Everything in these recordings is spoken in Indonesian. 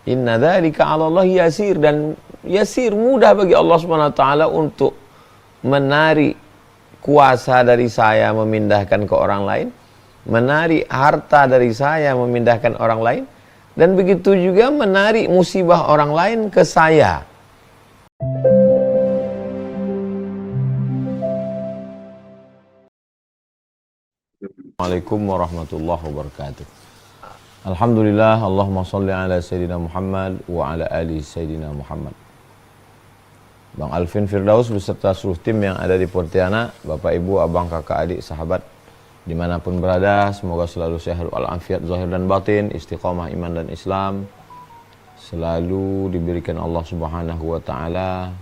Inna dzalika 'ala Allah yasir, dan yasir, mudah bagi Allah Subhanahu wa taala untuk menarik kuasa dari saya memindahkan ke orang lain, menarik harta dari saya memindahkan orang lain, dan begitu juga menarik musibah orang lain ke saya. Assalamualaikum warahmatullahi wabarakatuh. Alhamdulillah, Allahumma salli ala Sayyidina Muhammad wa ala ali Sayyidina Muhammad. Bang Alvin Firdaus beserta seluruh tim yang ada di Pontianak, Bapak Ibu, Abang, Kakak, Adik, Sahabat dimanapun berada, semoga selalu sehat walafiat zahir dan batin, istiqamah iman dan Islam, selalu diberikan Allah Subhanahu wa taala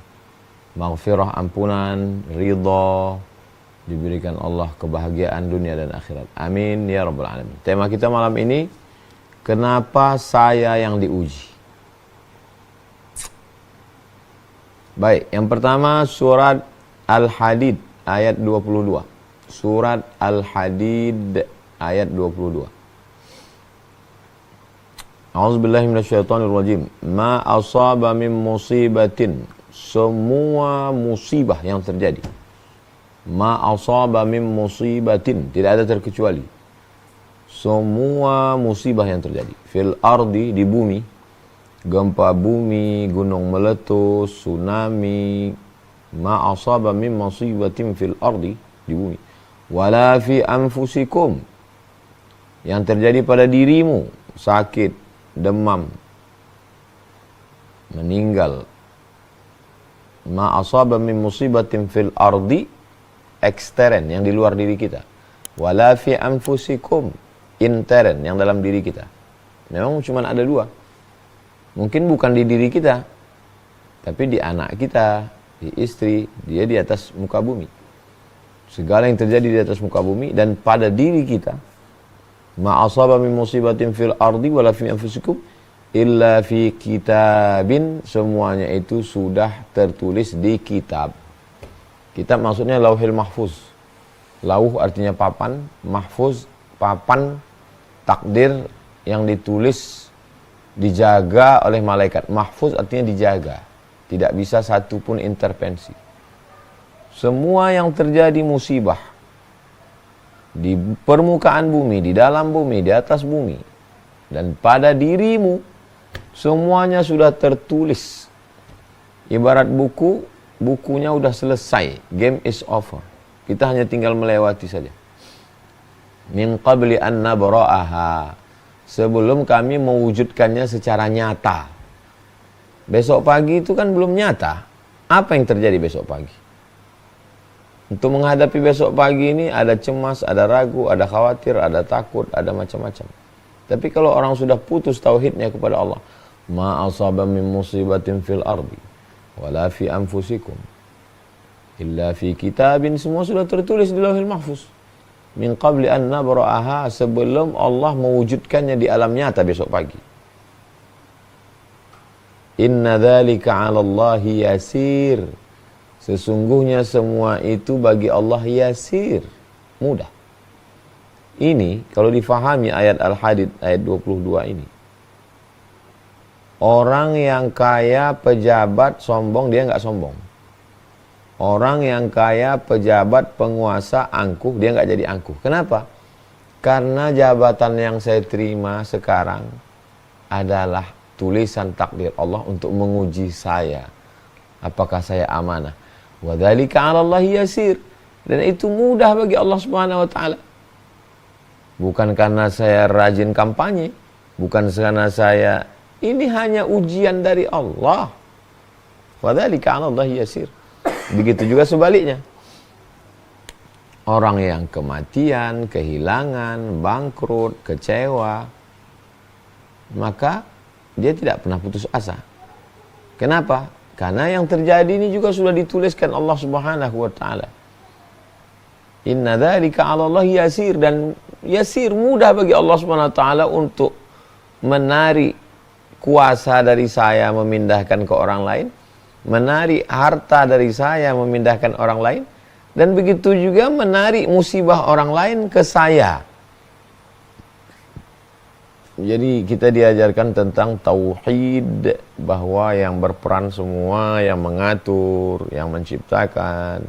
maghfirah, ampunan, ridha, diberikan Allah kebahagiaan dunia dan akhirat. Amin ya rabbal alamin. Tema kita malam ini, kenapa saya yang diuji? Baik, yang pertama surat Al-Hadid ayat 22. Surat Al-Hadid ayat 22. A'udzubillahi minasyaitonirrajim. Ma asaba min musibatin, semua musibah yang terjadi. Ma asaba min musibatin, tidak ada terkecuali. Semua musibah yang terjadi. Fil ardi, di bumi, gempa bumi, gunung meletus, tsunami. Ma asaba min musibatin fil ardi, di bumi. Wala fi anfusikum, yang terjadi pada dirimu, sakit, demam, meninggal. Ma asaba min musibatin fil ardi, ekstern, yang di luar diri kita. Wala fi anfusikum, intern, yang dalam diri kita. Memang cuma ada dua. Mungkin bukan di diri kita, tapi di anak kita, di istri, dia di atas muka bumi. Segala yang terjadi di atas muka bumi dan pada diri kita. Ma asaba min musibatin fil ardi wala fi anfusikum illa fi kitabin, semuanya itu sudah tertulis di kitab. Kitab maksudnya lauhil mahfuz. Lauh artinya papan, mahfuz papan takdir yang ditulis, dijaga oleh malaikat. Mahfuz artinya dijaga, tidak bisa satu pun intervensi. Semua yang terjadi musibah di permukaan bumi, di dalam bumi, di atas bumi, dan pada dirimu, semuanya sudah tertulis. Ibarat buku, bukunya udah selesai, game is over. Kita hanya tinggal melewati saja. Min qabli an nabra'aha, sebelum kami mewujudkannya secara nyata. Besok pagi itu kan belum nyata. Apa yang terjadi besok pagi? Untuk menghadapi besok pagi ini ada cemas, ada ragu, ada khawatir, ada takut, ada macam-macam. Tapi kalau orang sudah putus tauhidnya kepada Allah, ma asaba min musibatin fil ardi wala fi anfusikum illa fi kitabin, semua sudah tertulis di lauhil mahfuz. Min qabli an nabra'aha, sebelum Allah mewujudkannya di alam nyata besok pagi. Inna dzalika 'ala Allahi yasir, sesungguhnya semua itu bagi Allah yasir, mudah. Ini kalau difahami ayat Al-Hadid ayat 22 ini. Orang yang kaya, pejabat, sombong, dia nggak sombong. Orang yang kaya, pejabat, penguasa, angkuh, dia nggak jadi angkuh. Kenapa? Karena jabatan yang saya terima sekarang adalah tulisan takdir Allah untuk menguji saya. Apakah saya amanah? Wa dzalika 'ala Allahi yasir, dan itu mudah bagi Allah Subhanahu wa taala. Bukan karena saya rajin kampanye, bukan karena saya, ini hanya ujian dari Allah. Wa dzalika 'ala Allahi yasir. Begitu juga sebaliknya. Orang yang kematian, kehilangan, bangkrut, kecewa, maka dia tidak pernah putus asa. Kenapa? Karena yang terjadi ini juga sudah dituliskan Allah Subhanahu wa taala. Inna dzalika 'ala Allah yasir, dan yasir, mudah bagi Allah Subhanahu wa taala untuk menarik kuasa dari saya memindahkan ke orang lain, menarik harta dari saya memindahkan orang lain, dan begitu juga menarik musibah orang lain ke saya. Jadi kita diajarkan tentang tauhid, bahwa yang berperan semua, yang mengatur, yang menciptakan,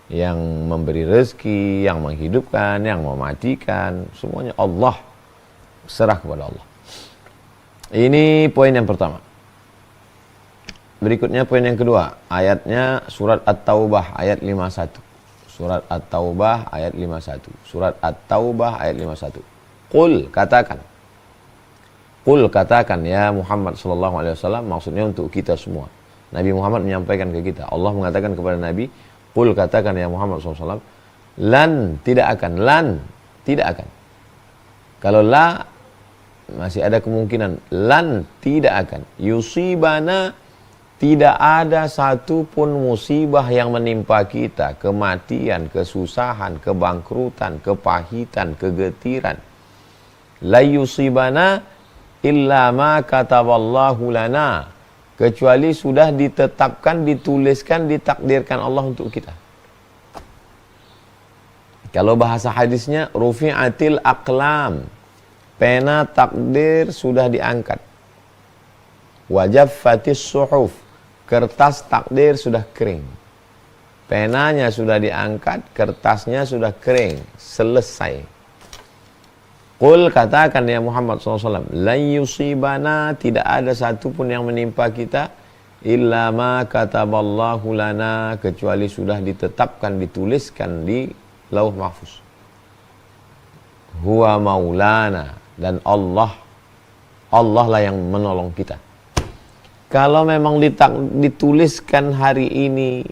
yang memberi rezeki, yang menghidupkan, yang mematikan, semuanya Allah. Serah kepada Allah. Ini poin yang pertama. Berikutnya poin yang kedua, ayatnya surat At-Taubah ayat 51. Surat At-Taubah ayat 51. Surat At-Taubah ayat 51. Qul, katakan. Qul, katakan ya Muhammad sallallahu alaihi wasallam, maksudnya untuk kita semua. Nabi Muhammad menyampaikan ke kita. Allah mengatakan kepada Nabi, Qul, katakan ya Muhammad sallallahu alaihi wasallam, lan, tidak akan, lan, tidak akan. Kalau la masih ada kemungkinan, lan, tidak akan. Yusibana, tidak ada satu pun musibah yang menimpa kita, kematian, kesusahan, kebangkrutan, kepahitan, kegetiran. La yusibana illa ma kataballahu lana, kecuali sudah ditetapkan, dituliskan, ditakdirkan Allah untuk kita. Kalau bahasa hadisnya, rufi'atil aqlam, pena takdir sudah diangkat. Wajaffatis suhuf, kertas takdir sudah kering. Penanya sudah diangkat, kertasnya sudah kering, selesai. Qul, katakan ya Muhammad SAW, lan yusibana, tidak ada satu pun yang menimpa kita, illa ma kataballahu lana, kecuali sudah ditetapkan, dituliskan di lauh mahfuz. Huwa maulana, dan Allah lah yang menolong kita. Kalau memang dituliskan hari ini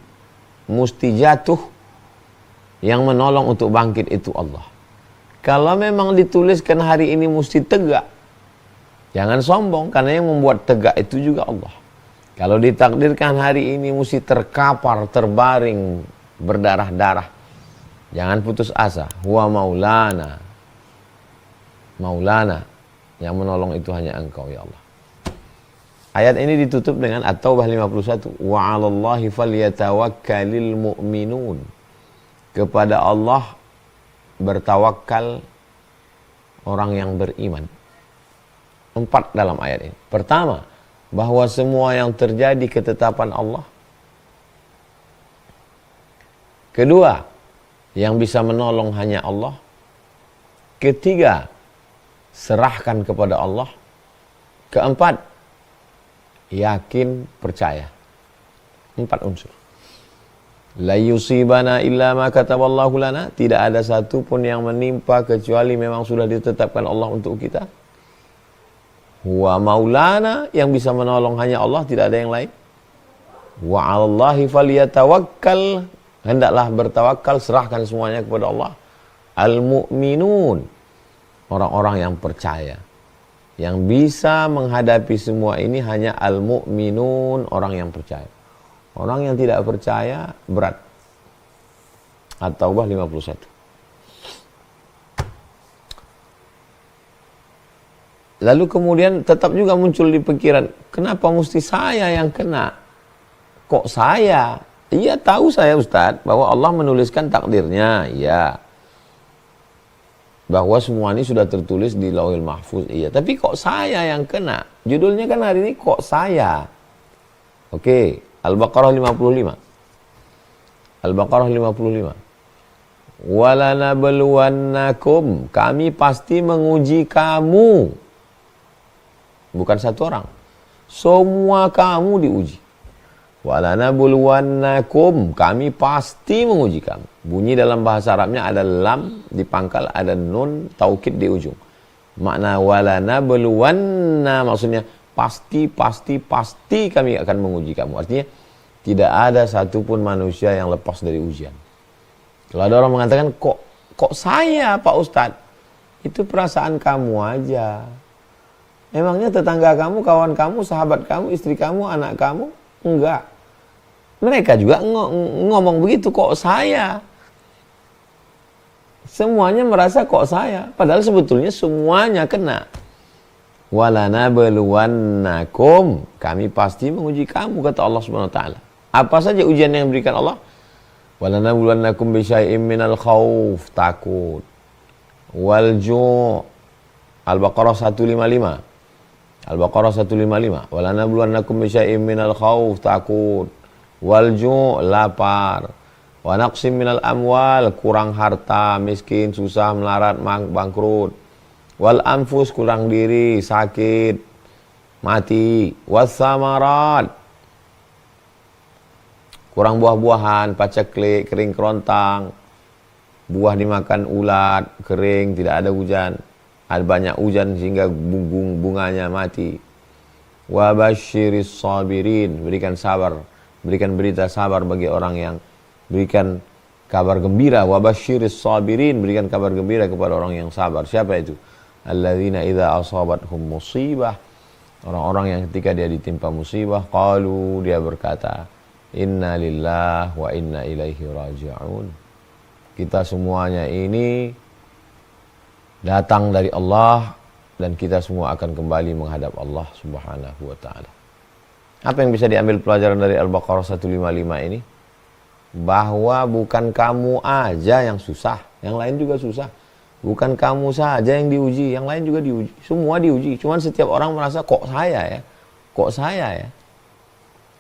mesti jatuh, yang menolong untuk bangkit itu Allah. Kalau memang dituliskan hari ini mesti tegak, jangan sombong, karena yang membuat tegak itu juga Allah. Kalau ditakdirkan hari ini mesti terkapar, terbaring, berdarah-darah, jangan putus asa. Huwa maulana, maulana, yang menolong itu hanya Engkau ya Allah. Ayat ini ditutup dengan At-Taubah 51. Wa 'alallahi falyatawakkalul mu'minun. Kepada Allah bertawakal orang yang beriman. 4 dalam ayat ini. Pertama, bahwa semua yang terjadi ketetapan Allah. Kedua, yang bisa menolong hanya Allah. Ketiga, serahkan kepada Allah. Keempat, yakin, percaya. 4 unsur. La yusibana illa ma kataballahu lana, tidak ada satu pun yang menimpa kecuali memang sudah ditetapkan Allah untuk kita. Huwa maulana, yang bisa menolong hanya Allah, tidak ada yang lain. Wa 'alallahi falyatawakkal, hendaklah bertawakal, serahkan semuanya kepada Allah. Al-mu'minun, orang-orang yang percaya. Yang bisa menghadapi semua ini hanya al-mu'minun, orang yang percaya. Orang yang tidak percaya berat. At-Taubah 51. Lalu kemudian tetap juga muncul di pikiran, kenapa mesti saya yang kena? Kok saya? Iya, tahu saya Ustaz bahwa Allah menuliskan takdirnya, iya. Bahwa semua ini sudah tertulis di Lauhul Mahfuz, iya. Tapi kok saya yang kena? Judulnya kan hari ini kok saya. Oke. Al-Baqarah 55. Al-Baqarah 55. Walanabluwannakum, kami pasti menguji kamu. Bukan satu orang. Semua kamu diuji. Walanabluwannakum, kami pasti menguji kamu. Bunyi dalam bahasa Arabnya ada lam di pangkal, ada nun taukid di ujung. Makna walanabluwanna maksudnya pasti kami akan menguji kamu. Artinya tidak ada satupun manusia yang lepas dari ujian. Kalau ada orang mengatakan kok saya Pak Ustadz, itu perasaan kamu aja. Emangnya tetangga kamu, kawan kamu, sahabat kamu, istri kamu, anak kamu? Enggak. Mereka juga ngomong begitu, kok saya. Semuanya merasa kok saya, padahal sebetulnya semuanya kena. Walanabluwannakum, kami pasti menguji kamu, kata Allah Subhanahu wa taala. Apa saja ujian yang diberikan Allah? Walanabluwannakum bisyai'im minal khauf, takut, wal ju', Al-Baqarah 155. Al-Baqarah 155. Walanabluwannakum bisyai'im minal khauf, takut, wal ju', lapar, wa naqsim minal amwal, kurang harta, miskin, susah, melarat, bangkrut, wal anfus, kurang diri, sakit, mati, was samarat, kurang buah-buahan, paceklik, kering kerontang, buah dimakan ulat, kering, tidak ada hujan. Ada banyak hujan sehingga bunganya mati. Wa basyiris sabirin, berikan sabar, berikan berita sabar bagi orang yang berikan kabar gembira. Wa basyiris sabirin, berikan kabar gembira kepada orang yang sabar. Siapa itu? Alladzina idza asabathum musibah, orang-orang yang ketika dia ditimpa musibah, qalu, dia berkata, inna lillahi wa inna ilaihi raji'un. Kita semuanya ini datang dari Allah dan kita semua akan kembali menghadap Allah Subhanahu wa taala. Apa yang bisa diambil pelajaran dari Al-Baqarah 155 ini? Bahwa bukan kamu aja yang susah, yang lain juga susah. Bukan kamu saja yang diuji, yang lain juga diuji. Semua diuji. Cuman setiap orang merasa kok saya ya? Kok saya ya?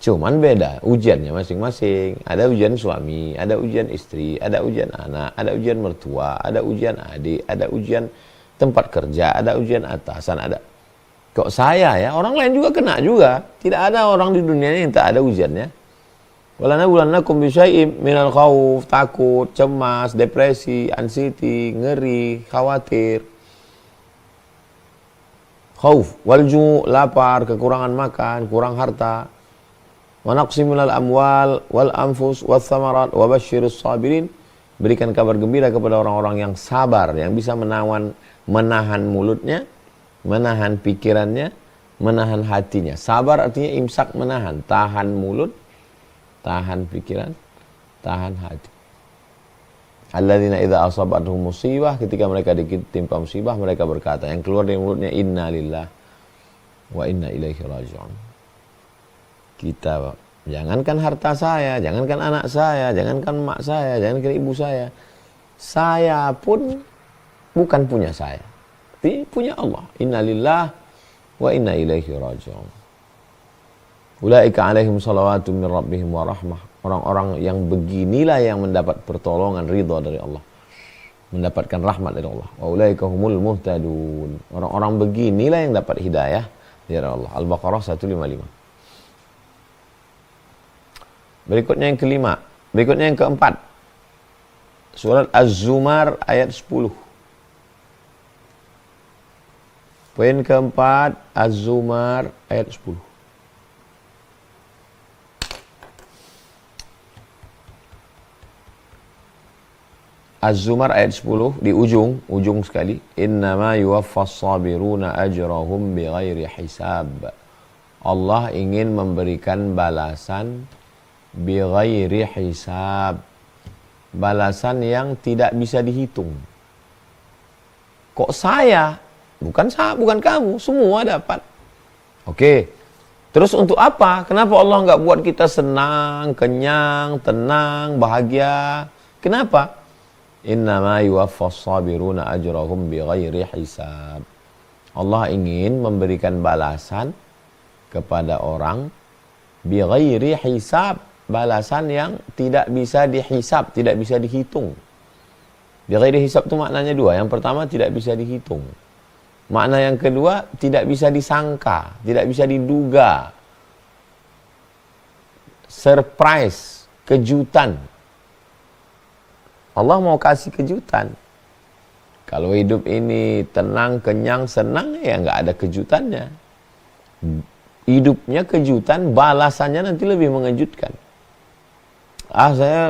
Cuman beda ujiannya masing-masing. Ada ujian suami, ada ujian istri, ada ujian anak, ada ujian mertua, ada ujian adik, ada ujian tempat kerja, ada ujian atasan, ada. Kok saya ya? Orang lain juga kena juga. Tidak ada orang di dunia ini yang tak ada ujiannya. Walanabluwannakum bisyai'im minal khauf, takut, cemas, depresi, anxiety, ngeri, khawatir. Khauf, walju, lapar, kekurangan makan, kurang harta. Wa naqsim minal amwal wal anfus was samarat wa basyiris sabirin, berikan kabar gembira kepada orang-orang yang sabar, yang bisa menahan mulutnya, menahan pikirannya, menahan hatinya. Sabar artinya imsak, menahan, tahan mulut, tahan pikiran, tahan hati. Alladzina idza asabathum musibah, ketika mereka ditimpa musibah mereka berkata, yang keluar dari mulutnya, inna lillahi wa inna ilaihi raji'un. Kita, jangankan harta saya, jangankan anak saya, jangankan mak saya, jangankan ibu saya pun bukan punya saya, tapi punya Allah. Inna lillahi wa inna ilaihi raji'un. Ulaika alaihim salawatu min rabbihim wa rahmah. Orang-orang yang beginilah yang mendapat pertolongan, ridha dari Allah, mendapatkan rahmat dari Allah. Wa ulaika humul muhtadun. Orang-orang beginilah yang dapat hidayah dari Allah. Al-Baqarah 155. Berikutnya yang kelima, berikutnya yang keempat. Surat Az-Zumar ayat 10. Poin keempat, Az-Zumar ayat 10. Az-Zumar ayat 10 di ujung sekali. Innama yuwaffas sabiruna ajrahum bighairi hisab. Allah ingin memberikan balasan bighairi hisab, balasan yang tidak bisa dihitung. Kok saya? Bukan kamu, semua dapat. Oke. Terus untuk apa? Kenapa Allah nggak buat kita senang, kenyang, tenang, bahagia? Kenapa? Innama yuwaffas sabiruna ajrahum bighairi hisab. Allah ingin memberikan balasan kepada orang bighairi hisab, balasan yang tidak bisa dihisab, tidak bisa dihitung. Bighairi hisab itu maknanya dua. Yang pertama, tidak bisa dihitung. Makna yang kedua, tidak bisa disangka, tidak bisa diduga. Surprise, kejutan. Allah mau kasih kejutan. Kalau hidup ini tenang, kenyang, senang, ya nggak ada kejutannya. Hidupnya kejutan, balasannya nanti lebih mengejutkan.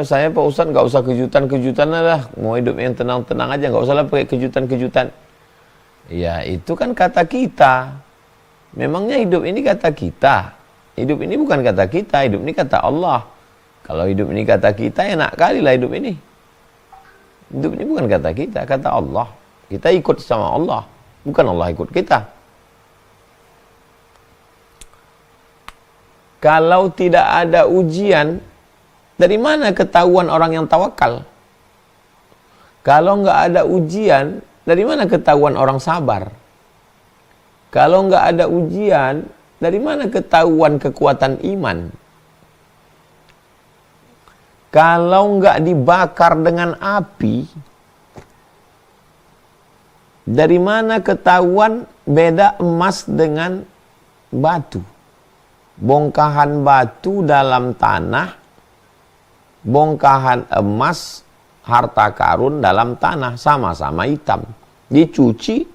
Saya Pak Ustadz nggak usah kejutan-kejutan lah, mau hidup yang tenang-tenang aja, nggak usah lah pakai kejutan-kejutan. Ya itu kan kata kita. Memangnya hidup ini kata kita? Hidup ini bukan kata kita, hidup ini kata Allah. Kalau hidup ini kata kita, enak kali lah hidup ini. Hidup ini bukan kata kita, kata Allah. Kita ikut sama Allah, bukan Allah ikut kita. Kalau tidak ada ujian, dari mana ketahuan orang yang tawakal? Kalau nggak ada ujian, dari mana ketahuan orang sabar? Kalau nggak ada ujian, dari mana ketahuan kekuatan iman? Kalau nggak dibakar dengan api, dari mana ketahuan beda emas dengan batu? Bongkahan batu dalam tanah, bongkahan emas, harta karun dalam tanah, sama-sama hitam. Dicuci,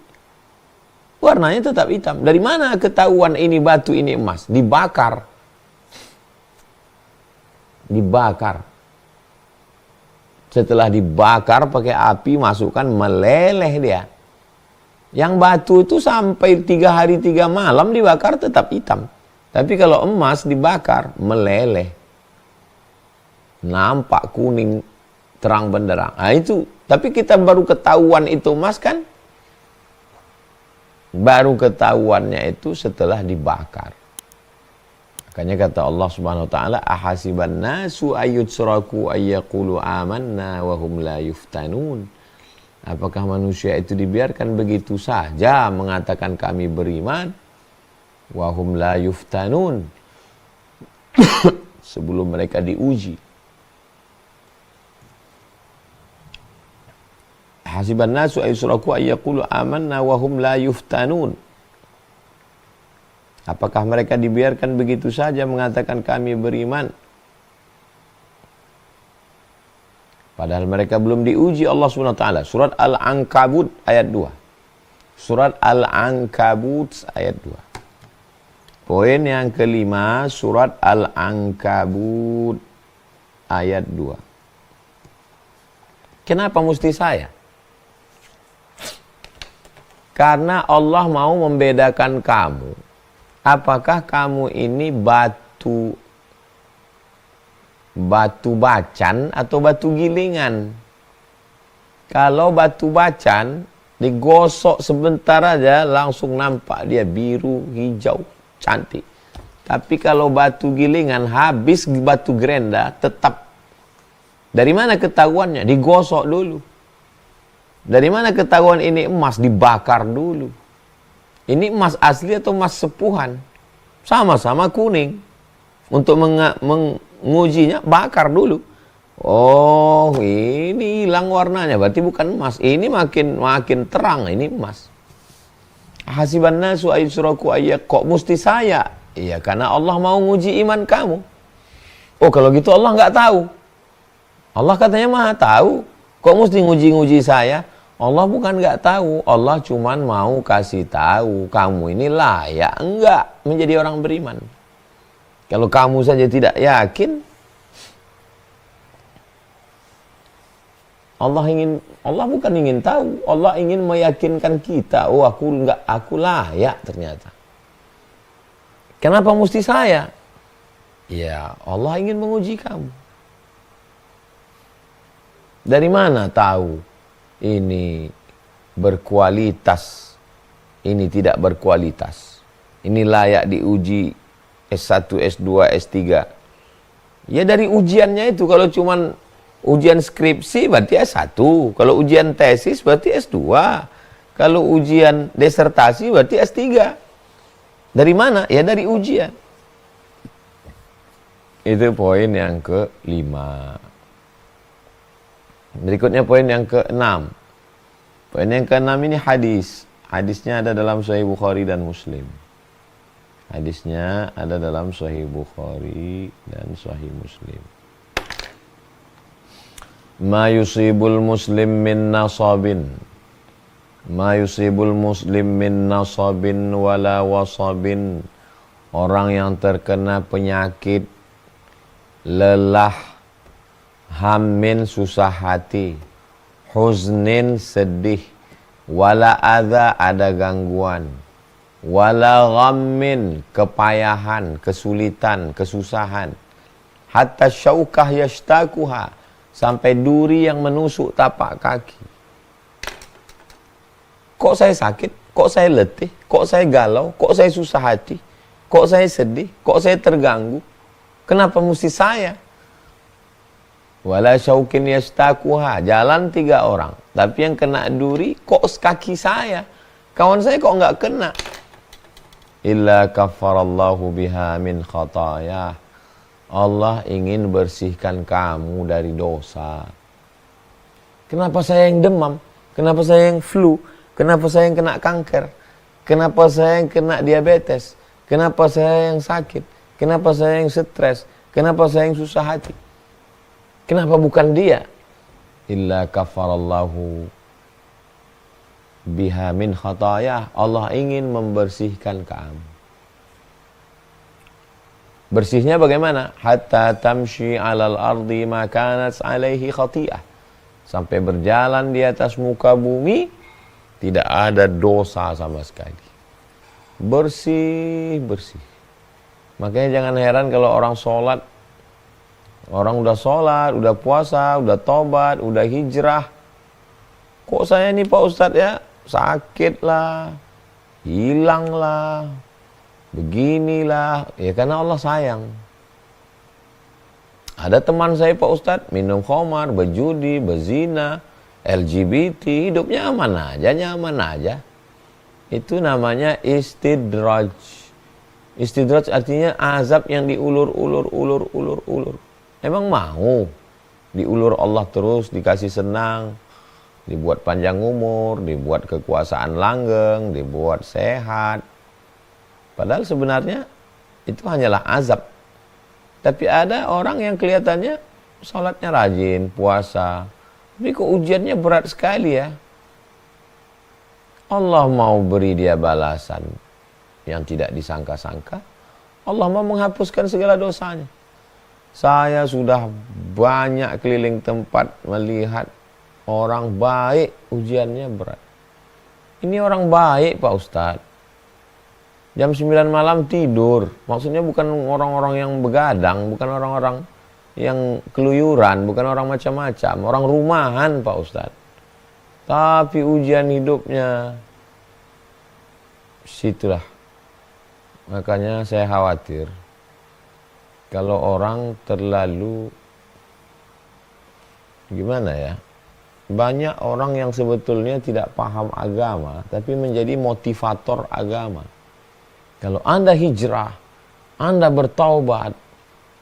warnanya tetap hitam. Dari mana ketahuan ini batu, ini emas? Dibakar. Dibakar. Setelah dibakar pakai api, masukkan, meleleh dia. Yang batu itu sampai 3 hari 3 malam dibakar tetap hitam. Tapi kalau emas dibakar, meleleh. Nampak kuning, terang benderang. Nah itu, tapi kita baru ketahuan itu emas kan? Baru ketahuannya itu setelah dibakar. Makanya kata Allah Subhanahu wa taala, ahasiban nasu ayyutsraku ayyaqulu amanna wa hum la yuftanun. Apakah manusia itu dibiarkan begitu saja mengatakan kami beriman, wa hum la yuftanun, sebelum mereka diuji. Hasiban nasu ayyusraku ayyaqulu amanna wa hum la yuftanun. Apakah mereka dibiarkan begitu saja mengatakan kami beriman, padahal mereka belum diuji Allah Subhanahu wa taala. Surat Al-Ankabut ayat 2. Surat Al-Ankabut ayat 2. Poin yang kelima, surat Al-Ankabut ayat 2. Kenapa mesti saya? Karena Allah mau membedakan kamu. Apakah kamu ini batu bacan atau batu gilingan? Kalau batu bacan, digosok sebentar aja langsung nampak dia biru, hijau, cantik. Tapi kalau batu gilingan, habis batu gerenda, tetap. Dari mana ketahuannya? Digosok dulu. Dari mana ketahuan ini emas? Dibakar dulu. Ini emas asli atau emas sepuhan? Sama-sama kuning. Untuk mengujinya, bakar dulu. Oh, ini hilang warnanya, berarti bukan emas. Ini makin terang, ini emas. Hasiban nasu ayyusraku ayyak, kok mesti saya? Iya, karena Allah mau nguji iman kamu. Oh, kalau gitu Allah nggak tahu. Allah katanya maha tahu. Kok mesti nguji-nguji saya? Allah bukan nggak tahu, Allah cuman mau kasih tahu kamu ini layak enggak menjadi orang beriman. Kalau kamu saja tidak yakin, Allah bukan ingin tahu, Allah ingin meyakinkan kita. Oh, aku layak ternyata. Kenapa mesti saya? Ya, Allah ingin menguji kamu. Dari mana tahu ini berkualitas, ini tidak berkualitas, ini layak diuji S1, S2, S3? Ya dari ujiannya itu. Kalau cuman ujian skripsi berarti S1, kalau ujian tesis berarti S2, kalau ujian disertasi berarti S3. Dari mana? Ya dari ujian. Itu poin yang kelima. Berikutnya poin yang keenam. Poin yang keenam ini hadis. Hadisnya ada dalam Sahih Bukhari dan Muslim. Hadisnya ada dalam Sahih Bukhari dan Sahih Muslim. Ma yusibul muslim min nasabin. Ma yusibul muslim min nasabin wala wasabin. Orang yang terkena penyakit lelah, hammin susah hati, huznin sedih, wala adha ada gangguan, wala ghammin kepayahan, kesulitan, kesusahan, hatta syaukah yashtakuha sampai duri yang menusuk tapak kaki. Kok saya sakit? Kok saya letih? Kok saya galau? Kok saya susah hati? Kok saya sedih? Kok saya terganggu? Kenapa mesti saya? Wala syaukin yastakuha, jalan 3 orang, tapi yang kena duri kok kaki saya, kawan saya kok nggak kena. illa kaffarallahu biha min khatayah. Allah ingin bersihkan kamu dari dosa. Kenapa saya yang demam? Kenapa saya yang flu? Kenapa saya yang kena kanker? Kenapa saya yang kena diabetes? Kenapa saya yang sakit? Kenapa saya yang stres? Kenapa saya yang susah hati? Kenapa bukan dia? Illa kafarallahu biha min khatayah. Allah ingin membersihkan kamu. Bersihnya bagaimana? Hatta tamshi alal ardi ma kanat alaihi khati'ah. Sampai berjalan di atas muka bumi, tidak ada dosa sama sekali. Bersih, bersih. Makanya jangan heran kalau orang sholat, orang udah sholat, udah puasa, udah tobat, udah hijrah. Kok saya nih Pak Ustadz ya, sakit lah, hilang lah, beginilah. Ya karena Allah sayang. Ada teman saya Pak Ustadz, minum khamar, berjudi, berzina, LGBT, hidupnya aman aja, nyaman aja. Itu namanya istidraj. Istidraj artinya azab yang diulur-ulur. Emang mau diulur Allah terus, dikasih senang, dibuat panjang umur, dibuat kekuasaan langgeng, dibuat sehat. Padahal sebenarnya itu hanyalah azab. Tapi ada orang yang kelihatannya sholatnya rajin, puasa, tapi kok ujiannya berat sekali ya. Allah mau beri dia balasan yang tidak disangka-sangka. Allah mau menghapuskan segala dosanya. Saya sudah banyak keliling tempat melihat orang baik ujiannya berat. Ini orang baik Pak Ustadz. Jam 9 malam tidur. Maksudnya bukan orang-orang yang begadang, bukan orang-orang yang keluyuran, bukan orang macam-macam, orang rumahan Pak Ustadz. Tapi ujian hidupnya situlah. Makanya saya khawatir kalau orang terlalu gimana ya? Banyak orang yang sebetulnya tidak paham agama tapi menjadi motivator agama. Kalau Anda hijrah, Anda bertaubat,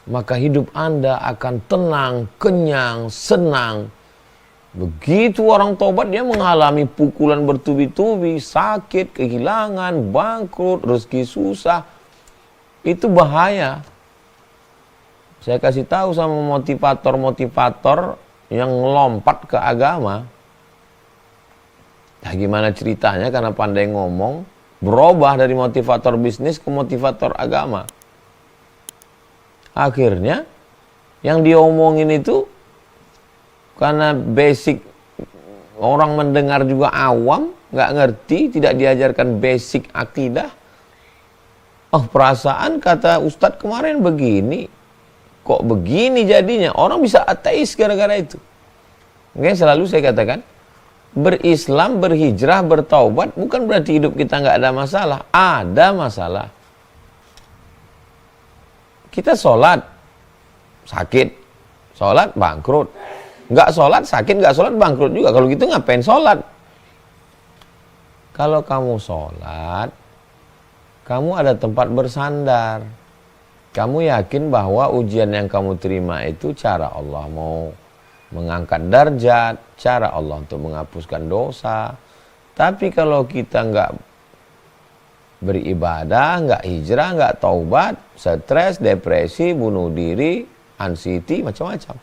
maka hidup Anda akan tenang, kenyang, senang. Begitu orang taubat, dia mengalami pukulan bertubi-tubi, sakit, kehilangan, bangkrut, rezeki susah. Itu bahaya. Saya kasih tahu sama motivator-motivator yang lompat ke agama. Nah, gimana ceritanya? Karena pandai ngomong, berubah dari motivator bisnis ke motivator agama. Akhirnya yang diomongin itu karena basic orang mendengar juga awam, nggak ngerti, tidak diajarkan basic akidah. Oh, perasaan kata Ustadz kemarin begini, kok begini jadinya? Orang bisa ateis gara-gara itu. Makanya selalu saya katakan, berislam, berhijrah, bertaubat bukan berarti hidup kita nggak ada masalah. Ada masalah. Kita sholat, sakit. Sholat, bangkrut. Nggak sholat, sakit. Nggak sholat, bangkrut juga. Kalau gitu ngapain sholat? Kalau kamu sholat, kamu ada tempat bersandar. Kamu yakin bahwa ujian yang kamu terima itu cara Allah mau mengangkat darjat, cara Allah untuk menghapuskan dosa. Tapi kalau kita nggak beribadah, nggak hijrah, nggak taubat, stres, depresi, bunuh diri, anxiety, macam-macam.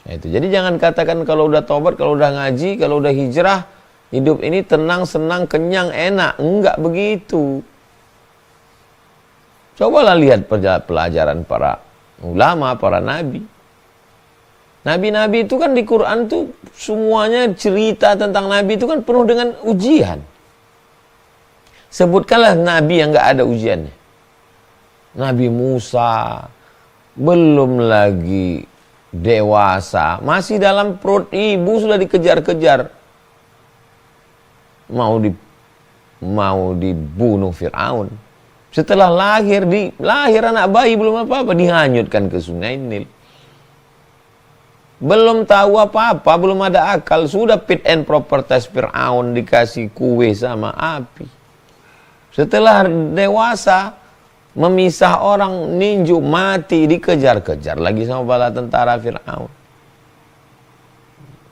Nah, itu. Jadi jangan katakan kalau udah taubat, kalau udah ngaji, kalau udah hijrah, hidup ini tenang, senang, kenyang, enak. Enggak begitu. Cobalah lihat pelajaran para ulama, para nabi. Nabi-nabi itu kan di Quran tuh semuanya cerita tentang nabi itu kan penuh dengan ujian. Sebutkanlah nabi yang nggak ada ujiannya. Nabi Musa belum lagi dewasa, masih dalam perut ibu sudah dikejar-kejar. Mau dibunuh Fir'aun. Setelah lahir anak bayi belum apa-apa dihanyutkan ke Sungai Nil. Belum tahu apa-apa, belum ada akal, sudah fit and proper test Fir'aun dikasih kue sama api. Setelah dewasa, memisah orang, ninju, mati, dikejar-kejar lagi sama bala tentara Fir'aun.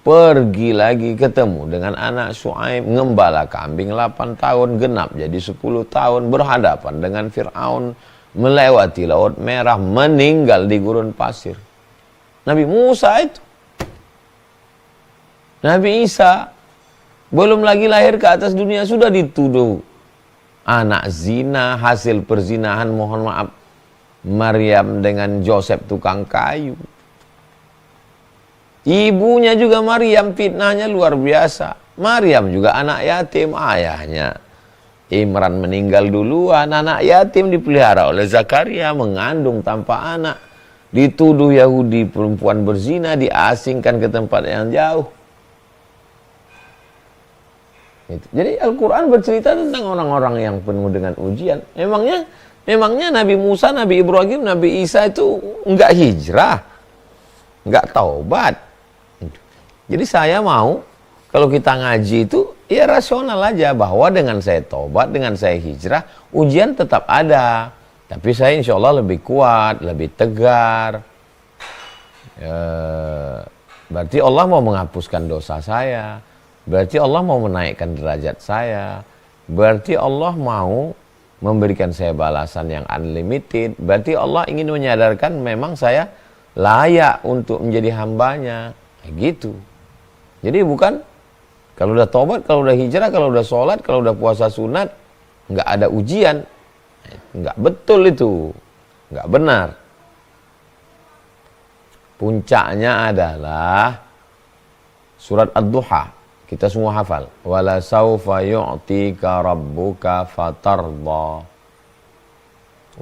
Pergi lagi ketemu dengan anak Syuaib, ngembala kambing 8 tahun, genap jadi 10 tahun, berhadapan dengan Fir'aun, melewati Laut Merah, meninggal di gurun pasir. Nabi Musa itu. Nabi Isa, belum lagi lahir ke atas dunia, sudah dituduh anak zina, hasil perzinahan, mohon maaf, Maryam dengan Joseph tukang kayu. Ibunya juga Maryam, fitnahnya luar biasa. Maryam juga anak yatim, ayahnya Imran meninggal duluan, anak yatim dipelihara oleh Zakaria, mengandung tanpa anak. Dituduh Yahudi perempuan berzina, diasingkan ke tempat yang jauh. Jadi Al-Quran bercerita tentang orang-orang yang penuh dengan ujian. Memangnya Nabi Musa, Nabi Ibrahim, Nabi Isa itu enggak hijrah, enggak taubat. Jadi saya mau, kalau kita ngaji itu, ya rasional aja, bahwa dengan saya taubat, dengan saya hijrah, ujian tetap ada. Tapi saya insya Allah lebih kuat, lebih tegar. Berarti Allah mau menghapuskan dosa saya. Berarti Allah mau menaikkan derajat saya. Berarti Allah mau memberikan saya balasan yang unlimited. Berarti Allah ingin menyadarkan memang saya layak untuk menjadi hambanya. Gitu. Jadi bukan kalau udah tobat, kalau udah hijrah, kalau udah sholat, kalau udah puasa sunat, nggak ada ujian. Nggak betul itu. Nggak benar. Puncaknya adalah surat Ad-Duha. Kita semua hafal. Wala saufa yu'tika rabbuka fatarda.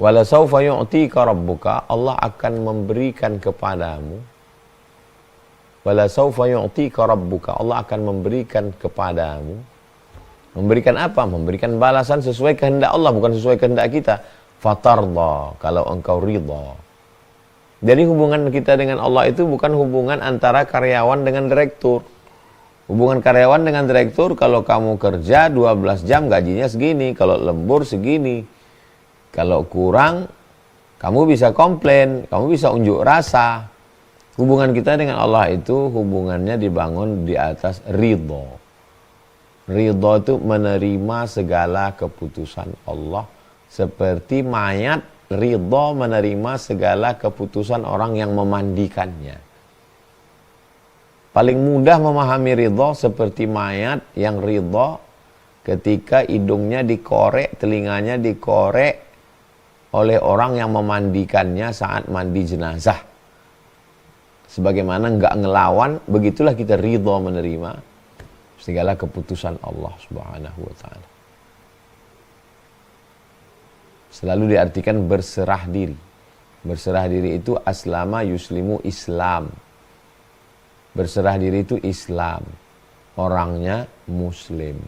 Wala saufa yu'tika rabbuka, Allah akan memberikan kepadamu. Wala saufa yu'tika rabbuka, Allah akan memberikan kepadamu. Memberikan apa? Memberikan balasan sesuai kehendak Allah, bukan sesuai kehendak kita. Fatarda, kalau engkau ridha. Jadi hubungan kita dengan Allah itu bukan hubungan antara karyawan dengan direktur. Hubungan karyawan dengan direktur, kalau kamu kerja 12 jam gajinya segini, kalau lembur segini. Kalau kurang, kamu bisa komplain, kamu bisa unjuk rasa. Hubungan kita dengan Allah itu hubungannya dibangun di atas ridho. Ridho itu menerima segala keputusan Allah. Seperti mayat, ridho menerima segala keputusan orang yang memandikannya. Paling mudah memahami ridho seperti mayat yang ridho ketika hidungnya dikorek, telinganya dikorek oleh orang yang memandikannya saat mandi jenazah. Sebagaimana enggak ngelawan, begitulah kita ridho menerima segala keputusan Allah Subhanahu wa ta'ala. Selalu diartikan berserah diri. Berserah diri itu aslama yuslimu Islam. Berserah diri itu Islam. Orangnya Muslim.